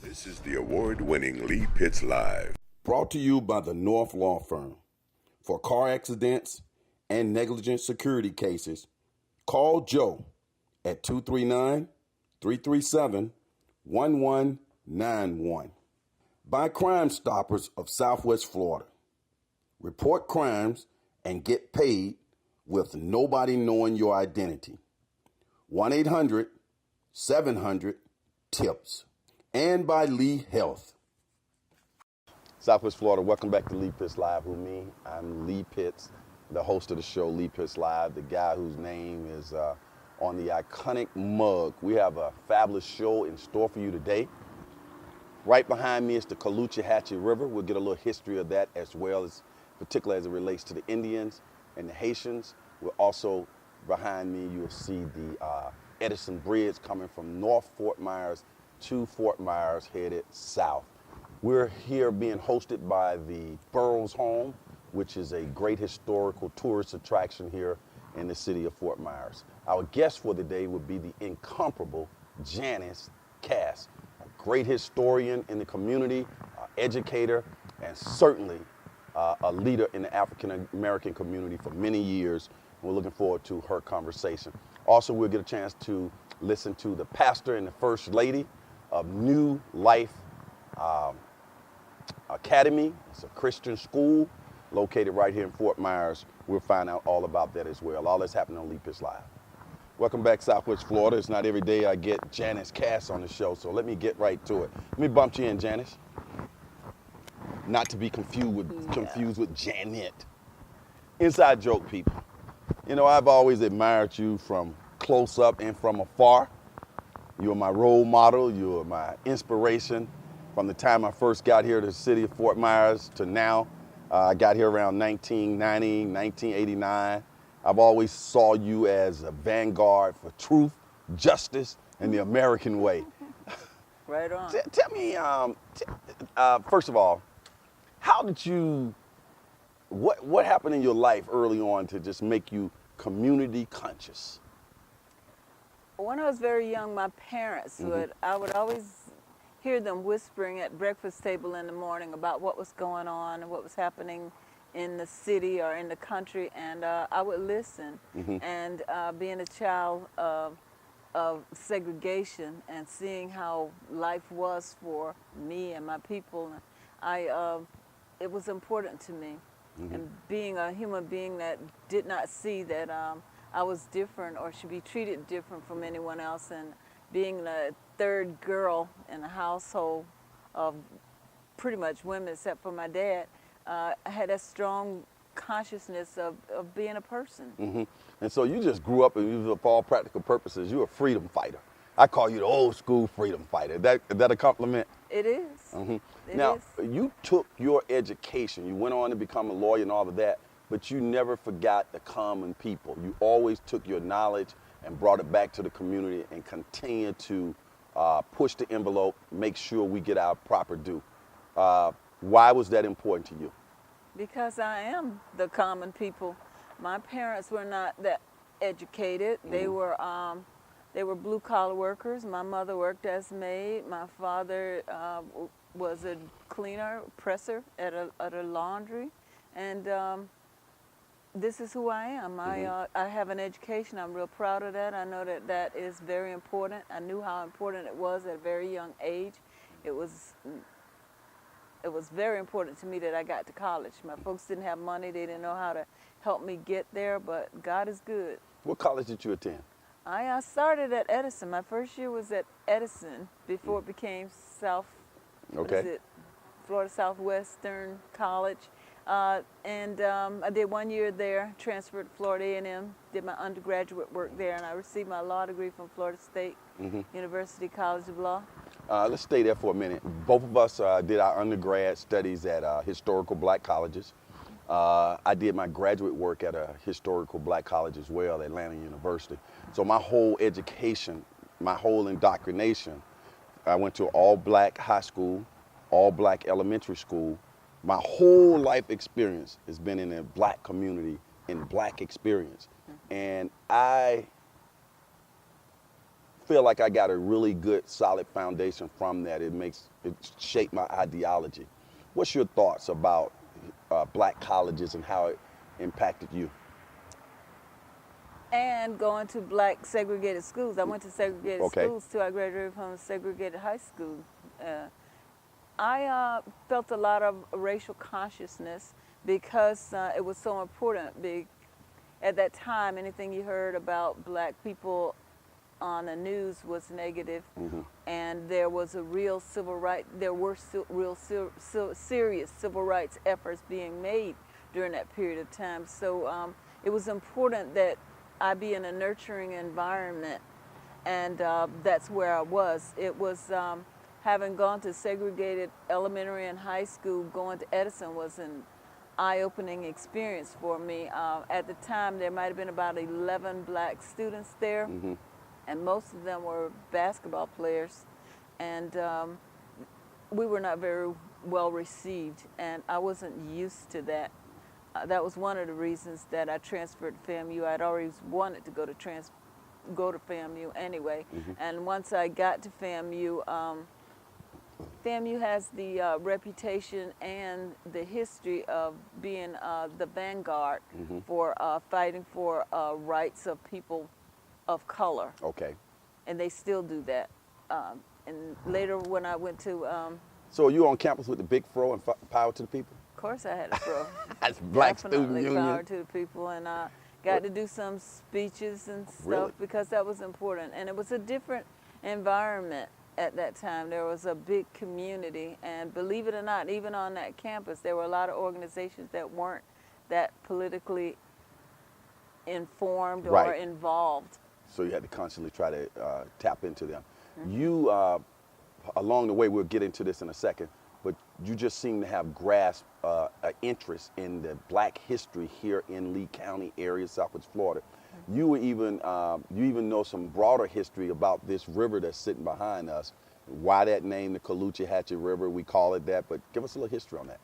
This is the award-winning Lee Pitts Live. Brought to you by the North Law Firm. For car accidents and negligent security cases, call Joe at 239-337-1191. By Crime Stoppers of Southwest Florida. Report crimes and get paid with nobody knowing your identity. 1-800-700-TIPS. And by Lee Health. Southwest Florida, welcome back to Lee Pitts Live. Who me? I'm Lee Pitts, the host of the show Lee Pitts Live, the guy whose name is on the iconic mug. We have a fabulous show in store for you today. Right behind me is the Caloosahatchee River. We'll get a little history of that as well, as particularly as it relates to the Indians and the Haitians. We're also behind me, you'll see the Edison Bridge coming from North Fort Myers to Fort Myers headed south. We're here being hosted by the Burroughs Home, which is a great historical tourist attraction here in the city of Fort Myers. Our guest for the day would be the incomparable Janice, a great historian in the community, educator, and certainly a leader in the African American community for many years. We're looking forward to her conversation. Also, we'll get a chance to listen to the pastor and the first lady of New Life Academy. It's a Christian school located right here in Fort Myers. We'll find out all about that as well. All that's happening on Lee Pitts Live. Welcome back, Southwest Florida. It's not every day I get Janice Cass on the show, so let me get right to it. Let me bump you in, Janice. Not to be confused with Janet. Inside joke, people. You know, I've always admired you from close up and from afar. You're my role model. You're my inspiration. From the time I first got here to the city of Fort Myers to now, I got here around 1990, 1989. I've always saw you as a vanguard for truth, justice, and the American way. Right on. Tell me, first of all, how did you, what happened in your life early on to just make you community conscious? When I was very young, my parents I would always hear them whispering at breakfast table in the morning about what was going on and what was happening in the city or in the country, and I would listen. And being a child of segregation and seeing how life was for me and my people, it was important to me. And being a human being that did not see that I was different or should be treated different from anyone else, and being the third girl in a household of pretty much women except for my dad, I had a strong consciousness of being a person. And so you just grew up, and for all practical purposes, you're a freedom fighter. I call you the old school freedom fighter. Is that a compliment? It is. Now, you took your education, you went on to become a lawyer and all of that, but you never forgot the common people. You always took your knowledge and brought it back to the community and continued to push the envelope, make sure we get our proper due. Why was that important to you? Because I am the common people. My parents were not that educated. They were blue collar workers. My mother worked as maid. My father was a cleaner, presser at a laundry, and this is who I am. I have an education. I'm real proud of that. I know that is very important. I knew how important it was at a very young age. It was very important to me that I got to college. My folks didn't have money. They didn't know how to help me get there, but God is good. What college did you attend? I started at Edison. My first year was at Edison before it became Florida Southwestern College. And I did 1 year there, transferred to Florida A&M, did my undergraduate work there, and I received my law degree from Florida State University College of Law. Let's stay there for a minute. Both of us did our undergrad studies at historical black colleges. I did my graduate work at a historical black college as well, Atlanta University. So my whole education, my whole indoctrination, I went to all black high school, all black elementary school. My whole life experience has been in a black community, in black experience. And I feel like I got a really good, solid foundation from that. It shaped my ideology. What's your thoughts about black colleges and how it impacted you? And going to black segregated schools. I went to segregated Okay. schools till I graduated from a segregated high school. I felt a lot of racial consciousness because it was so important. At that time, anything you heard about black people on the news was negative, and there was a real serious civil rights efforts being made during that period of time. So it was important that I be in a nurturing environment, and that's where I was. It was having gone to segregated elementary and high school, going to Edison was an eye-opening experience for me. At the time, there might have been about 11 black students there, and most of them were basketball players, and we were not very well received, and I wasn't used to that. That was one of the reasons that I transferred to FAMU. I'd always wanted to go to FAMU anyway, and once I got to FAMU, FAMU has the reputation and the history of being the vanguard for fighting for rights of people of color. Okay. And they still do that. And later when I went to... So you on campus with the big fro and power to the people? Of course I had a fro. That's Black Student Definitely Union. power to the people. And I got to do some speeches and stuff Really? because that was important. And it was a different environment at that time. There was a big community, and believe it or not, even on that campus, there were a lot of organizations that weren't that politically informed or involved. So you had to constantly try to tap into them. You, along the way, we'll get into this in a second, but you just seem to have grasped an interest in the black history here in Lee County area, Southwest Florida. You even know some broader history about this river that's sitting behind us. Why that name, the Caloosahatchee River, we call it that, but give us a little history on that.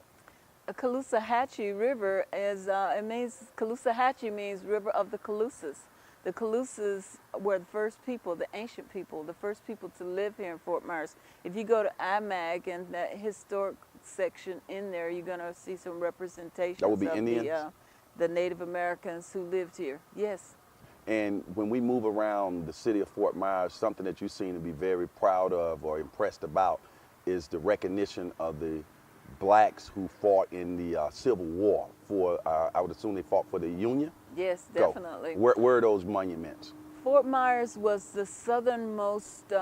A Caloosahatchee River is, Caloosahatchee means River of the Caloosas. The Caloosas were the first people, the ancient people, the first people to live here in Fort Myers. If you go to IMAG and that historic section in there, you're going to see some representations That would be of Indians? the Native Americans who lived here. Yes. And when we move around the city of Fort Myers, something that you seem to be very proud of or impressed about is the recognition of the blacks who fought in the Civil War for, I would assume they fought for the Union? Yes, definitely. Where are those monuments? Fort Myers was the southernmost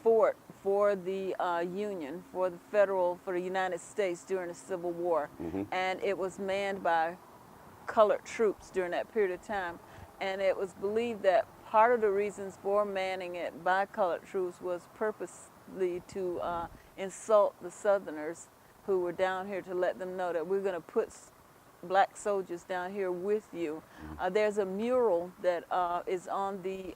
fort for the Union, for the United States during the Civil War. And it was manned by colored troops during that period of time. And it was believed that part of the reasons for manning it by colored troops was purposely to insult the Southerners who were down here, to let them know that we're going to put black soldiers down here with you. There's a mural that is on the,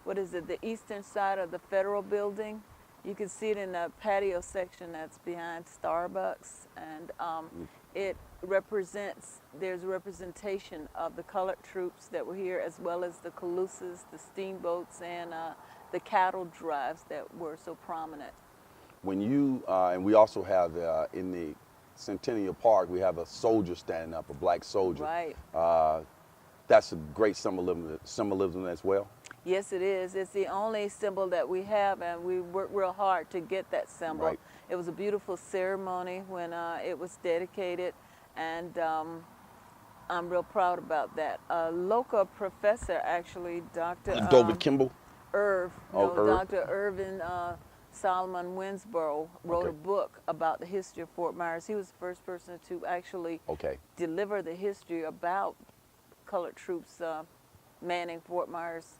the eastern side of the Federal Building. You can see it in the patio section that's behind Starbucks. And it represents, there's a representation of the colored troops that were here, as well as the Caloosas, the steamboats, and the cattle drives that were so prominent. When you, and we also have in the Centennial Park, we have a soldier standing up, a black soldier. Right. That's a great symbolism as well. Yes, it is. It's the only symbol that we have, and we worked real hard to get that symbol. Right. It was a beautiful ceremony when it was dedicated, and I'm real proud about that. A local professor, actually, Dr. David Kimball? Irv, Irv. Dr. Irvin Solomon Winsborough wrote a book about the history of Fort Myers. He was the first person to actually deliver the history about colored troops manning Fort Myers,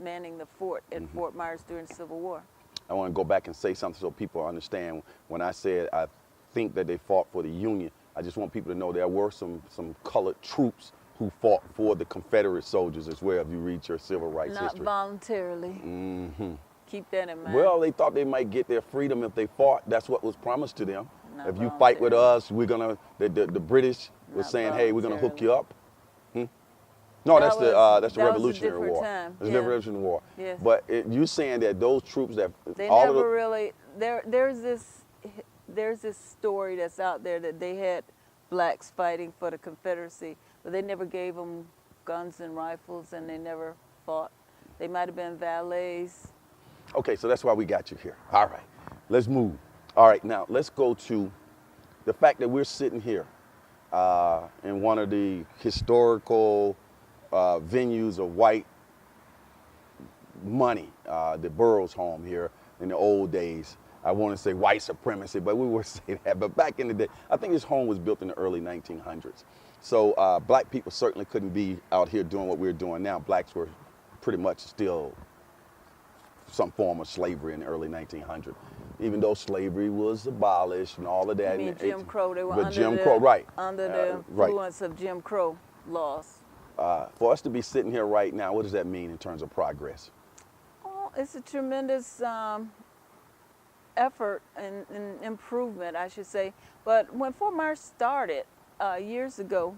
manning the fort in Fort Myers during the Civil War. I want to go back and say something so people understand. When I said I think that they fought for the Union, I just want people to know there were some colored troops who fought for the Confederate soldiers as well, if you read your civil rights history. Not voluntarily. Keep that in mind. Well, they thought they might get their freedom if they fought. That's what was promised to them. Not if you fight with us, we're gonna, the British was saying, hey, we're gonna hook you up. No, That that's the was a Revolutionary different War. time, It's yeah. the Revolutionary War. Yes. But you saying that those troops that They all of never the, really. There's this story that's out there that they had blacks fighting for the Confederacy, but they never gave them guns and rifles, and they never fought. They might have been valets. Okay, so that's why we got you here. All right, let's move. All right, now let's go to the fact that we're sitting here in one of the historical venues of white money, the Burroughs home here in the old days. I want to say white supremacy, but we would say that. But back in the day, I think this home was built in the early 1900s. So black people certainly couldn't be out here doing what we're doing now. Blacks were pretty much still some form of slavery in the early 1900s, even though slavery was abolished and all of that. I mean, Jim Crow. They were but under Jim the, Crow, right? under the Right. influence of Jim Crow laws. For us to be sitting here right now, what does that mean in terms of progress? Oh, it's a tremendous effort and improvement, I should say. But when Fort Myers started years ago,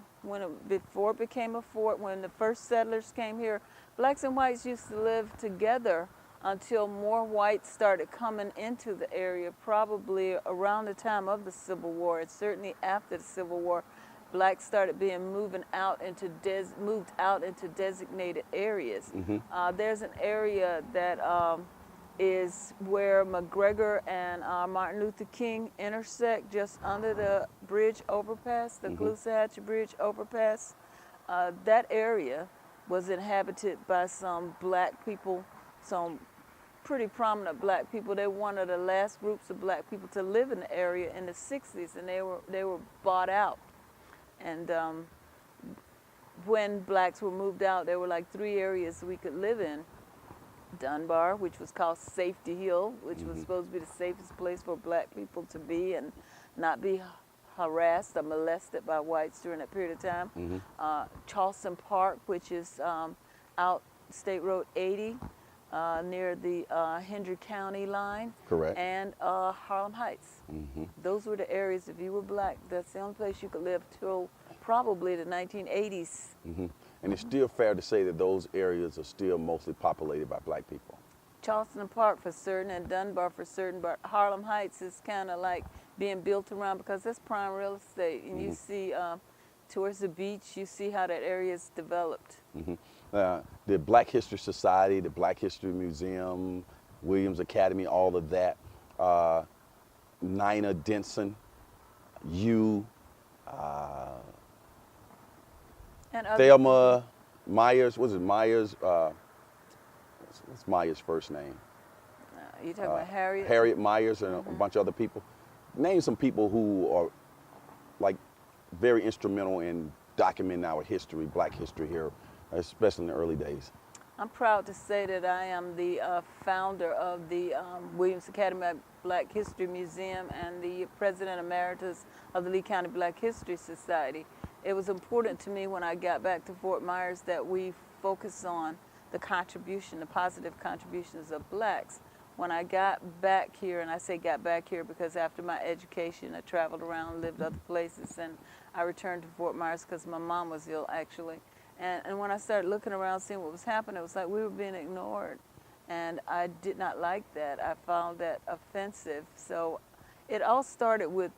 before it became a fort, when the first settlers came here, blacks and whites used to live together until more whites started coming into the area, probably around the time of the Civil War, and certainly after the Civil War. Blacks started being moved out into designated areas. There's an area that is where McGregor and Martin Luther King intersect, just under the bridge overpass, the Caloosahatchee Bridge overpass. That area was inhabited by some black people, some pretty prominent black people. They were one of the last groups of black people to live in the area in the 60s, and they were bought out. And when blacks were moved out, there were like 3 areas we could live in. Dunbar, which was called Safety Hill, which was supposed to be the safest place for black people to be and not be harassed or molested by whites during that period of time. Charleston Park, which is out State Road 80 near the Hendry County line. Correct. And Harlem Heights. Those were the areas, if you were black, that's the only place you could live till probably the 1980s. And it's still fair to say that those areas are still mostly populated by black people. Charleston Park for certain and Dunbar for certain, but Harlem Heights is kind of like being built around because that's prime real estate. And you see towards the beach, you see how that area is developed. The Black History Society, the Black History Museum, Williams Academy, all of that. Nina Denson, you, And other Thelma Myers, what's it, Myers? What's Myers' first name? you talking about Harriet? Harriet Myers and a bunch of other people. Name some people who are like very instrumental in documenting our history, black history here, especially in the early days. I'm proud to say that I am the founder of the Williams Academy Black History Museum and the President Emeritus of the Lee County Black History Society. It was important to me when I got back to Fort Myers that we focus on the contribution, the positive contributions of blacks. When I got back here, and I say got back here because after my education, I traveled around, lived other places, and I returned to Fort Myers because my mom was ill, actually. And when I started looking around, seeing what was happening, it was like we were being ignored. And I did not like that. I found that offensive. So it all started with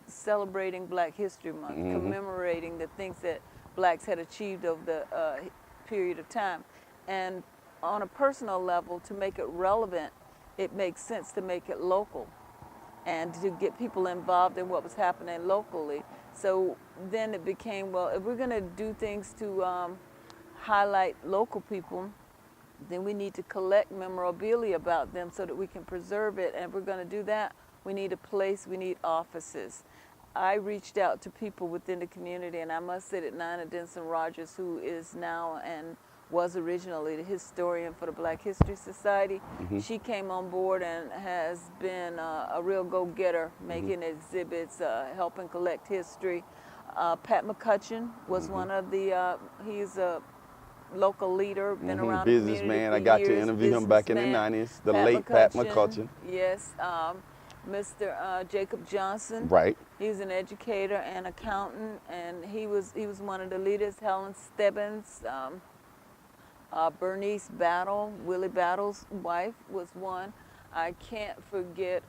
celebrating Black History Month, commemorating the things that blacks had achieved over the period of time. And on a personal level, to make it relevant, it makes sense to make it local and to get people involved in what was happening locally. So then it became, well, if we're going to do things to highlight local people, then we need to collect memorabilia about them so that we can preserve it. And if we're going to do that, we need a place, we need offices. I reached out to people within the community, and I must say that Nina Denson Rogers, who is now and was originally the historian for the Black History Society, she came on board and has been a real go-getter, making exhibits, helping collect history. Pat McCutcheon was one of the, he's a local leader, been around businessman. the I got years, to interview him back in the 90s, the late Pat McCutcheon. Yes. Mr. Jacob Johnson. Right. He's an educator and accountant, and he was one of the leaders. Helen Stebbins, Bernice Battle, Willie Battle's wife was one. I can't forget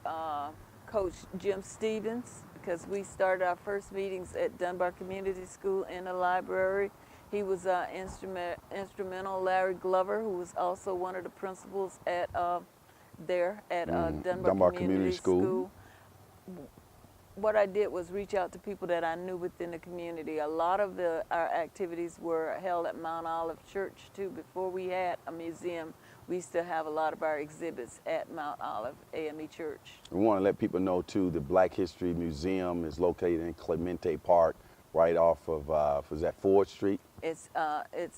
Coach Jim Stevens, because we started our first meetings at Dunbar Community School in the library. He was instrumental. Larry Glover, who was also one of the principals at Dunbar Community School. What I did was reach out to people that I knew within the community. A lot of our activities were held at Mount Olive Church too. Before we had a museum, we used to have a lot of our exhibits at Mount Olive AME Church. We want to let people know too, the Black History Museum is located in Clemente Park, right off of, was that Ford Street? It's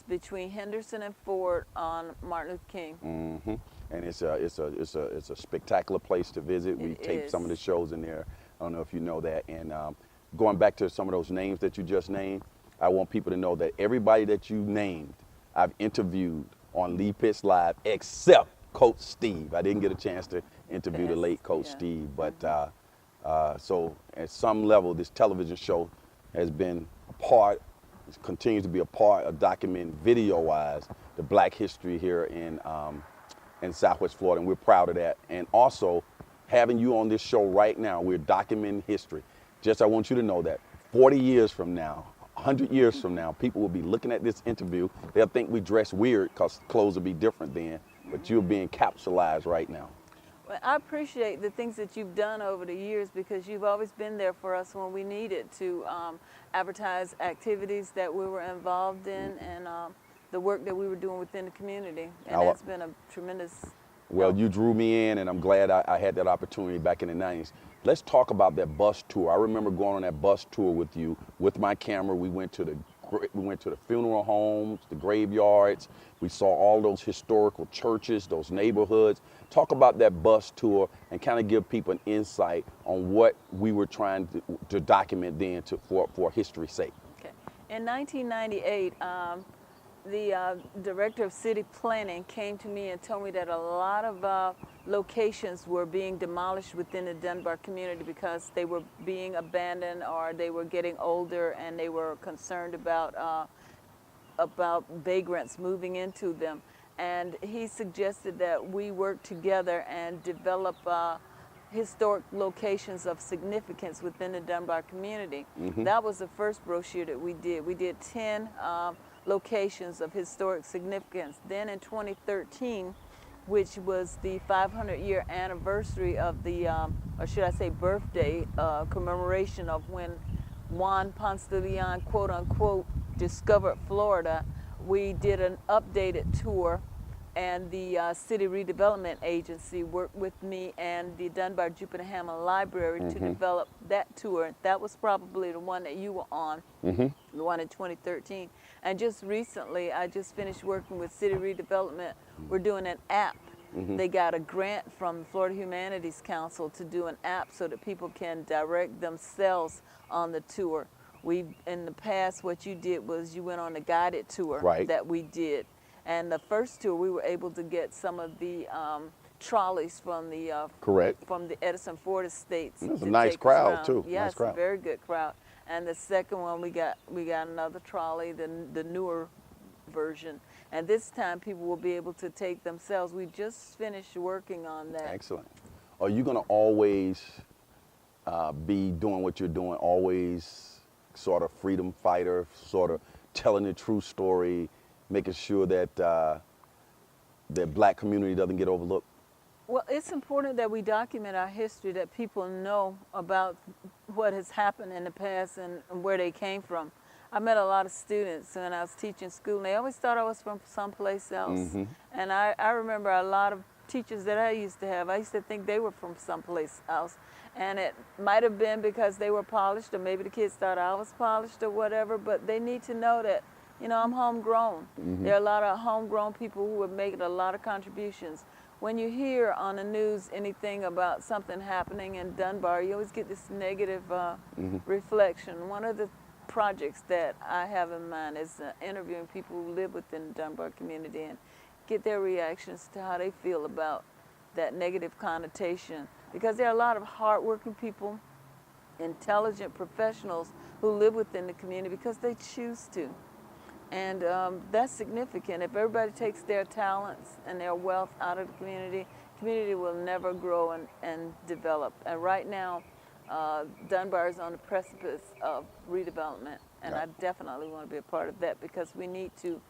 between Henderson and Ford on Martin Luther King. Mm-hmm. And it's a spectacular place to visit. We taped some of the shows in there. I don't know if you know that. And going back to some of those names that you just named, I want people to know that everybody that you named, I've interviewed on Lee Pitts Live, except Coach Steve. I didn't get a chance to interview the late Coach Steve, but so at some level, this television show has been a part, continues to be a part of documenting video-wise the Black history here in Southwest Florida, and we're proud of that. And also, having you on this show right now, we're documenting history. Just I want you to know that 40 years from now, 100 years from now, people will be looking at this interview. They'll think we dress weird because clothes will be different then, but you're being capsulized right now. Well, I appreciate the things that you've done over the years, because you've always been there for us when we needed to advertise activities that we were involved in, and the work that we were doing within the community. And that's been a tremendous Well, you drew me in, and I'm glad I had that opportunity back in the 90s. Let's talk about that bus tour. I remember going on that bus tour with you, with my camera. We went to the funeral homes, the graveyards. We saw all those historical churches, those neighborhoods. Talk about that bus tour and kind of give people an insight on what we were trying to document then for history's sake. Okay. In 1998, the director of city planning came to me and told me that a lot of locations were being demolished within the Dunbar community because they were being abandoned or they were getting older, and they were concerned about vagrants moving into them. And he suggested that we work together and develop historic locations of significance within the Dunbar community. Mm-hmm. That was the first brochure that we did. We did 10 locations of historic significance. Then in 2013, which was the 500-year anniversary of the, or should I say birthday, commemoration of when Juan Ponce de Leon, quote unquote, discovered Florida, we did an updated tour, and the City Redevelopment Agency worked with me and the Dunbar Jupiter Hammond Library to develop that tour. That was probably the one that you were on, the one in 2013. And just recently, I just finished working with City Redevelopment. We're doing an app. They got a grant from the Florida Humanities Council to do an app so that people can direct themselves on the tour. In the past, what you did was you went on a guided tour that we did. And the first tour, we were able to get some of the trolleys from the from the Edison Ford Estates. It was a nice crowd too. Yes, a very good crowd. And the second one, we got another trolley, the newer version. And this time, people will be able to take themselves. We just finished working on that. Excellent. Are you going to always be doing what you're doing? Always sort of freedom fighter, sort of telling the true story, making sure that the Black community doesn't get overlooked? Well, it's important that we document our history, that people know about what has happened in the past and where they came from. I met a lot of students when I was teaching school, and they always thought I was from someplace else. And I remember a lot of teachers that I used to think they were from someplace else. And it might have been because they were polished, or maybe the kids thought I was polished or whatever, but they need to know that, you know, I'm homegrown. There are a lot of homegrown people who have made a lot of contributions. When you hear on the news anything about something happening in Dunbar, you always get this negative reflection. One of the projects that I have in mind is interviewing people who live within the Dunbar community and get their reactions to how they feel about that negative connotation because there are a lot of hardworking people, intelligent professionals who live within the community because they choose to. And that's significant. If everybody takes their talents and their wealth out of the community will never grow and develop. And right now, Dunbar is on the precipice of redevelopment, and I definitely want to be a part of that because we need to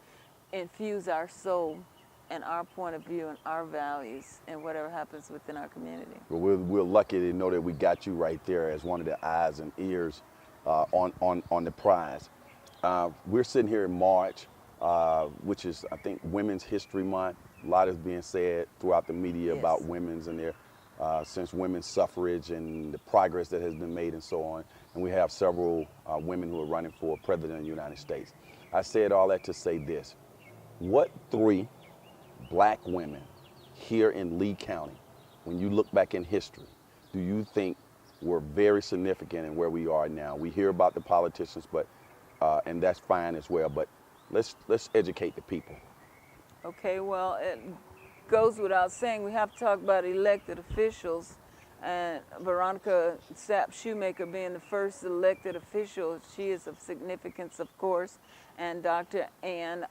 infuse our soul and our point of view and our values in whatever happens within our community. Well, we're lucky to know that we got you right there as one of the eyes and ears on the prize. We're sitting here in March, which is, I think, Women's History Month. A lot is being said throughout the media about women's and their, since women's suffrage and the progress that has been made and so on. And we have several women who are running for president of the United States. I said all that to say this. What 3 black women here in Lee County, when you look back in history, do you think were very significant in where we are now? We hear about the politicians, but and that's fine as well, but let's educate the people. Okay, well, it goes without saying we have to talk about elected officials, and Veronica Sapp Shoemaker being the first elected official. She is of significance, of course, and Dr. Ann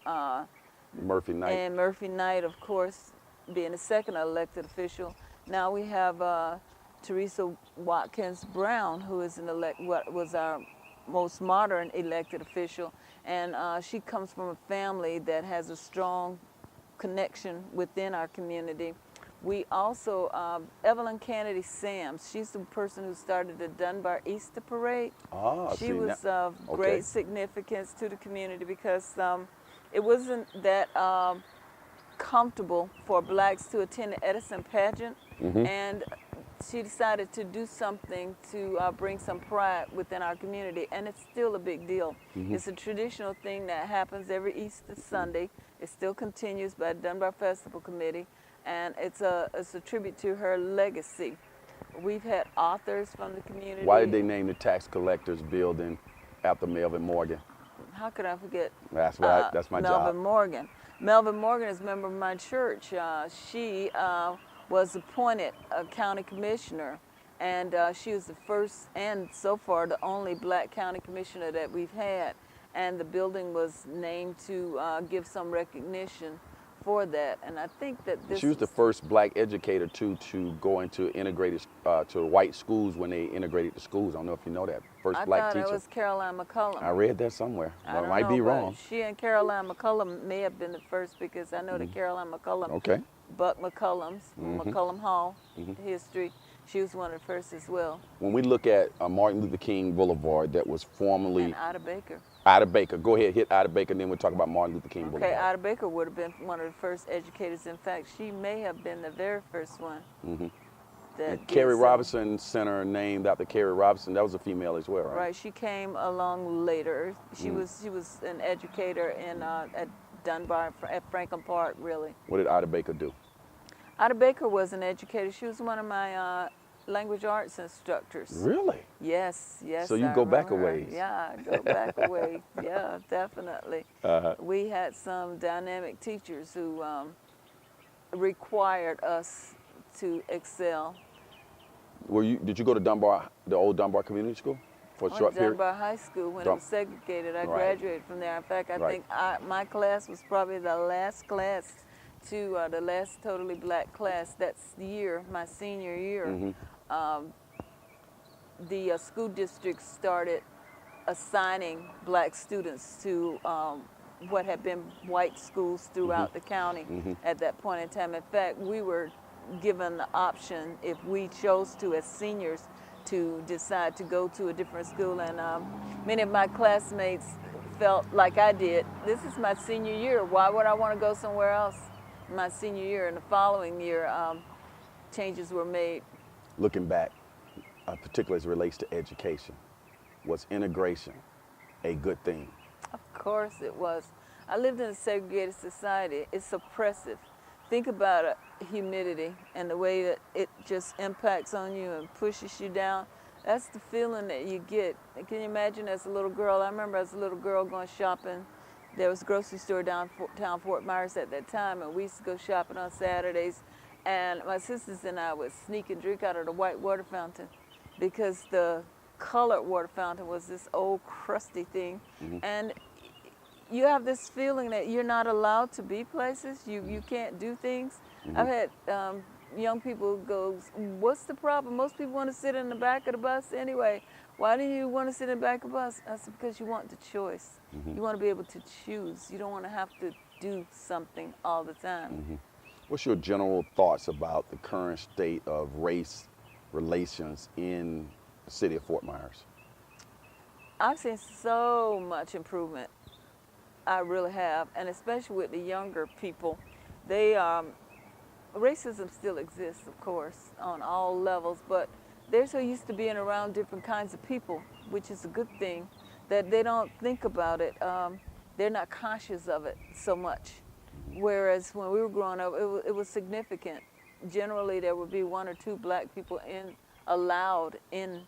Murphy Knight. And Murphy Knight, of course, being the second elected official. Now we have Teresa Watkins Brown, who is what was our most modern elected official, and she comes from a family that has a strong connection within our community. We also, Evelyn Kennedy Sams, she's the person who started the Dunbar Easter Parade. She was of great significance to the community because it wasn't that comfortable for blacks to attend the Edison pageant, and she decided to do something to bring some pride within our community, and it's still a big deal. It's a traditional thing that happens every Easter Sunday. It still continues by the Dunbar Festival Committee, and it's a tribute to her legacy. We've had authors from the community. Why did they name the tax collector's building after Melvin Morgan? How could I forget? That's right. That's my job. Melvin Morgan. Melvin Morgan is a member of my church. She was appointed a county commissioner, and she was the first and so far the only black county commissioner that we've had. And the building was named to give some recognition for that. And I think that this. She was the first black educator to go into integrated to white schools when they integrated the schools. I don't know if you know that. First black teacher. I thought it was Caroline McCullum. I read that somewhere. I might be wrong. She and Caroline McCullum may have been the first because I know that Caroline McCullum, Buck McCullum's, McCullum Hall history, she was one of the first as well. When we look at Martin Luther King Boulevard, that was formerly... And Ida Baker. Ida Baker. Go ahead, hit Ida Baker, and then we'll talk about Martin Luther King Boulevard. Okay, Ida Baker would have been one of the first educators. In fact, she may have been the very first one. And Carrie Robinson Center, named after Carrie Robinson, that was a female as well, right? Right, she came along later. She was an educator at Dunbar, at Franklin Park, really. What did Ida Baker do? Ida Baker was an educator. She was one of my language arts instructors. Really? Yes, yes. So you go back a ways. Yeah, I go back a ways. Yeah, definitely. We had some dynamic teachers who required us to excel. Did you go to Dunbar, the old Dunbar Community School, for a short period? Dunbar High School when it was segregated. I graduated from there. In fact, I think my class was probably the last class to the last totally black class. That's the year, my senior year. The school district started assigning black students to what had been white schools throughout the county at that point in time. In fact, we were given the option, if we chose to as seniors, to decide to go to a different school, and many of my classmates felt like I did. This is my senior year. Why would I want to go somewhere else? My senior year and the following year, changes were made. Looking back, particularly as it relates to education, was integration a good thing? Of course it was. I lived in a segregated society. It's oppressive. Think about humidity and the way that it just impacts on you and pushes you down. That's the feeling that you get. Can you imagine as a little girl? I remember as a little girl going shopping. There was a grocery store downtown Fort Myers at that time, and we used to go shopping on Saturdays. And my sisters and I would sneak and drink out of the white water fountain because the colored water fountain was this old crusty thing. And you have this feeling that you're not allowed to be places. You can't do things. I've had young people go, what's the problem? Most people want to sit in the back of the bus anyway. Why do you want to sit in the back of the bus? I said, because you want the choice. You want to be able to choose. You don't want to have to do something all the time. What's your general thoughts about the current state of race relations in the city of Fort Myers? I've seen so much improvement. I really have, and especially with the younger people. They, racism still exists, of course, on all levels, but they're so used to being around different kinds of people, which is a good thing, that they don't think about it. They're not conscious of it so much. Whereas when we were growing up, it was significant. Generally, there would be 1 or 2 black people allowed in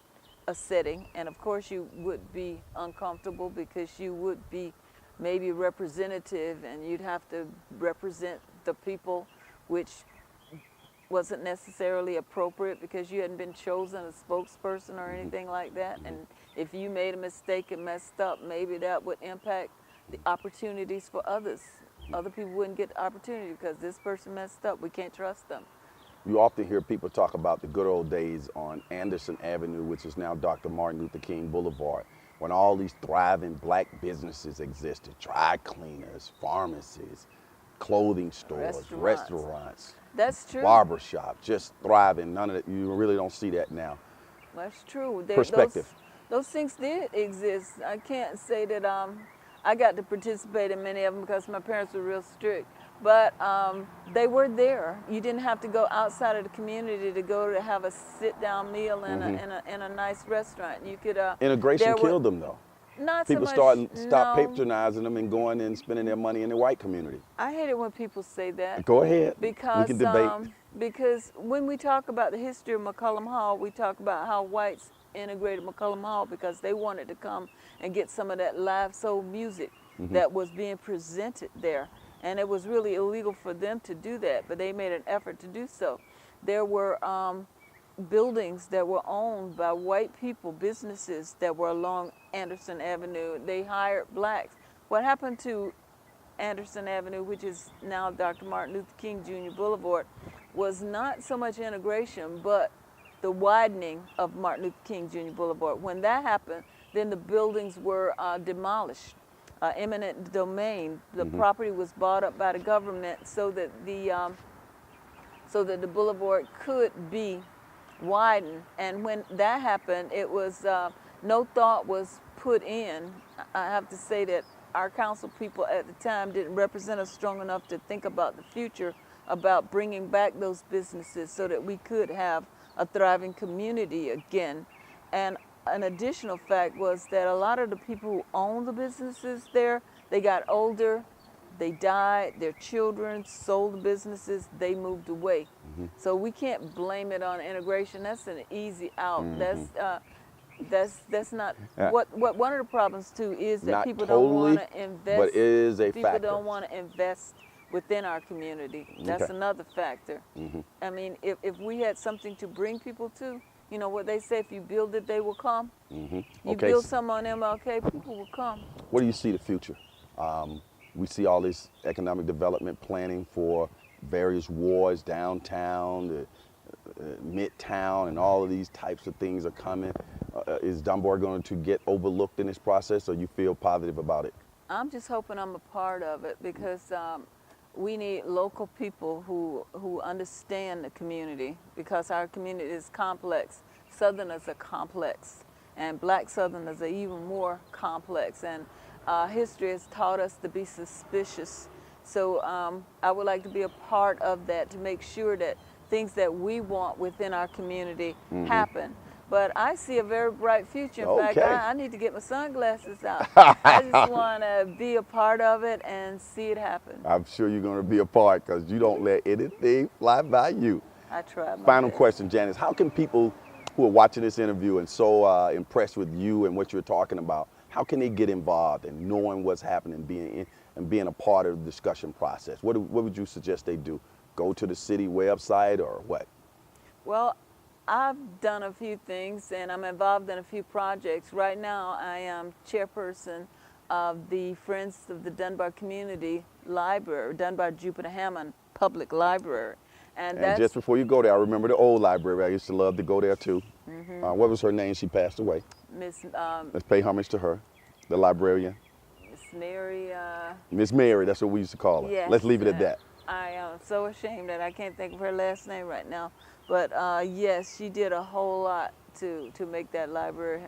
a setting, and of course you would be uncomfortable because you would be maybe representative and you'd have to represent the people, which wasn't necessarily appropriate because you hadn't been chosen a spokesperson or anything like that. And if you made a mistake and messed up, maybe that would impact the opportunities for others. Other people wouldn't get the opportunity because this person messed up. We can't trust them. You often hear people talk about the good old days on Anderson Avenue, which is now Dr. Martin Luther King Boulevard, when all these thriving black businesses existed: dry cleaners, pharmacies, clothing stores, restaurants. That's true. Barbershop, just thriving. None of that. You really don't see that now. That's true. Perspective. Those things did exist. I can't say that I got to participate in many of them because my parents were real strict. But they were there. You didn't have to go outside of the community to go to have a sit-down meal in a nice restaurant. You could. Integration killed them, though. Not people so much. Stop patronizing them and going and spending their money in the white community. I hate it when people say that. Go ahead. Because we can debate. Because when we talk about the history of McCollum Hall, we talk about how whites integrated McCollum Hall because they wanted to come and get some of that live soul music that was being presented there. And it was really illegal for them to do that, but they made an effort to do so. There were buildings that were owned by white people, businesses that were along Anderson Avenue. They hired blacks. What happened to Anderson Avenue, which is now Dr. Martin Luther King Jr. Boulevard, was not so much integration, but the widening of Martin Luther King Jr. Boulevard. When that happened, then the buildings were demolished. Eminent domain. The property was bought up by the government so that the boulevard could be widened. And when that happened, it was no thought was put in. I have to say that our council people at the time didn't represent us strong enough to think about the future, about bringing back those businesses so that we could have a thriving community again. And an additional fact was that a lot of the people who owned the businesses there, they got older, they died, their children sold the businesses, they moved away. So we can't blame it on integration. That's an easy out. That's not what one of the problems too is that not people totally, don't want to invest. But it is a people factor. don't want to invest within our community. That's another factor. I mean, if we had something to bring people to, you know what they say, if you build it, they will come. You build some on MLK, people will come. What do you see the future? We see all this economic development planning for various wards downtown, midtown, and all of these types of things are coming. Is Dunbar going to get overlooked in this process, or you feel positive about it? I'm just hoping I'm a part of it because we need local people who understand the community because our community is complex. Southerners are complex, and black Southerners are even more complex. And history has taught us to be suspicious. So I would like to be a part of that to make sure that things that we want within our community happen. But I see a very bright future. In fact, I need to get my sunglasses out. I just want to be a part of it and see it happen. I'm sure you're going to be a part because you don't let anything fly by you. I try. Final question, Janice. How can people who are watching this interview and so impressed with you and what you're talking about, how can they get involved in knowing what's happening and being a part of the discussion process? What would you suggest they do go to the city website or what? Well, I've done a few things and I'm involved in a few projects. Right now, I am chairperson of the Friends of the Dunbar Community Library, Dunbar Jupiter Hammond Public Library. And that's just before you go there, I remember the old library. I used to love to go there too. What was her name? She passed away. Let's pay homage to her, the librarian. Miss Mary. Miss Mary, that's what we used to call her. Yes, Let's leave it at that. I am so ashamed that I can't think of her last name right now. But yes, she did a whole lot to make that library,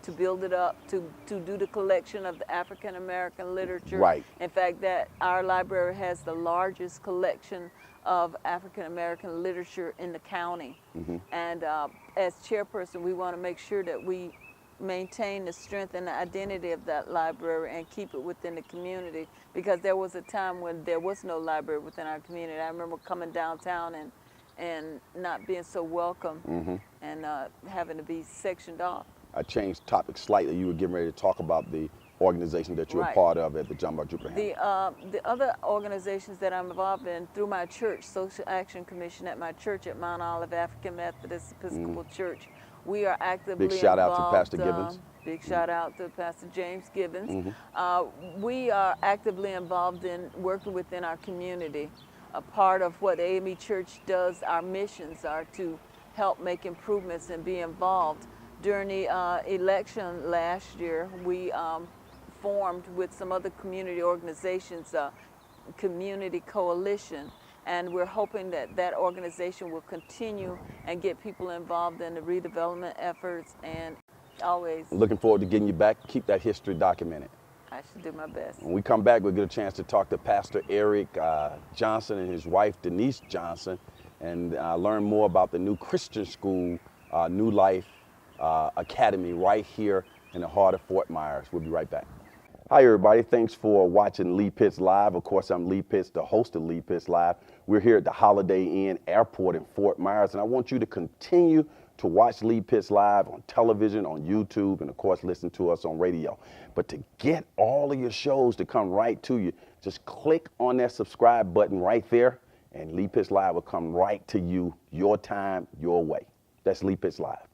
to build it up, to do the collection of the African American literature. Right. In fact, that our library has the largest collection of African American literature in the county. And as chairperson, we want to make sure that we maintain the strength and the identity of that library and keep it within the community, because there was a time when there was no library within our community. I remember coming downtown and not being so welcome and having to be sectioned off. I changed topics slightly. You were getting ready to talk about the organization that you're a Right. part of at the Dunbar Jupiter Hammond. The other organizations that I'm involved in through my church, Social Action Commission at my church at Mount Olive African Methodist Episcopal Church, we are actively Big shout out involved, to Pastor Gibbons. Big shout out to Pastor James Gibbons. We are actively involved in working within our community. A part of what AME Church does, our missions are to help make improvements and be involved. During the election last year, we formed with some other community organizations a community coalition, and we're hoping that that organization will continue and get people involved in the redevelopment efforts, and always Looking forward to getting you back. Keep that history documented. I should do my best. When we come back, we'll get a chance to talk to Pastor Eric Johnson and his wife, Denise Johnson, and learn more about the new Christian school, New Life Academy right here in the heart of Fort Myers. We'll be right back. Hi, everybody. Thanks for watching Lee Pitts Live. Of course, I'm Lee Pitts, the host of Lee Pitts Live. We're here at the Holiday Inn Airport in Fort Myers, and I want you to continue to watch Lee Pitts Live on television, on YouTube, and of course, listen to us on radio. But to get all of your shows to come right to you, just click on that subscribe button right there, and Lee Pitts Live will come right to you, your time, your way. That's Lee Pitts Live.